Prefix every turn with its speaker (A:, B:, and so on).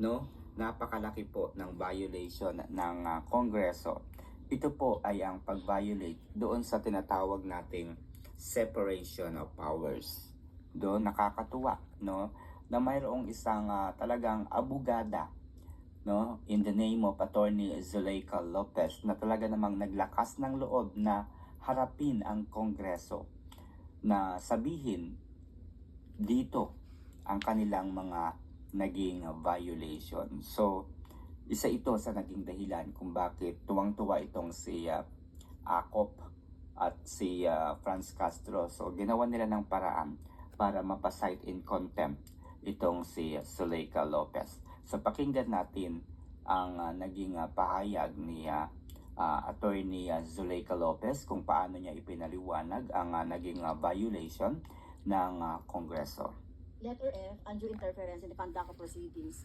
A: no? Napakalaki po ng violation ng Kongreso. Ito po ay ang pag-violate doon sa tinatawag nating separation of powers. Doon nakakatuwa, no? Na mayroong isang talagang abogada, no, in the name of Attorney Zuleika Lopez, na talaga namang naglakas ng loob na harapin ang Kongreso, na sabihin dito ang kanilang mga naging violation. So, isa ito sa naging dahilan kung bakit tuwang-tuwa itong si Acop at si Franz Castro. So, ginawa nila ng paraan para mapasight in contempt itong si Zuleika Lopez. So, pakinggan natin ang naging pahayag ni Attorney Zuleika Lopez kung paano niya ipinaliwanag ang naging violation ng Kongreso.
B: Letter F, undue interference in the conduct of proceedings.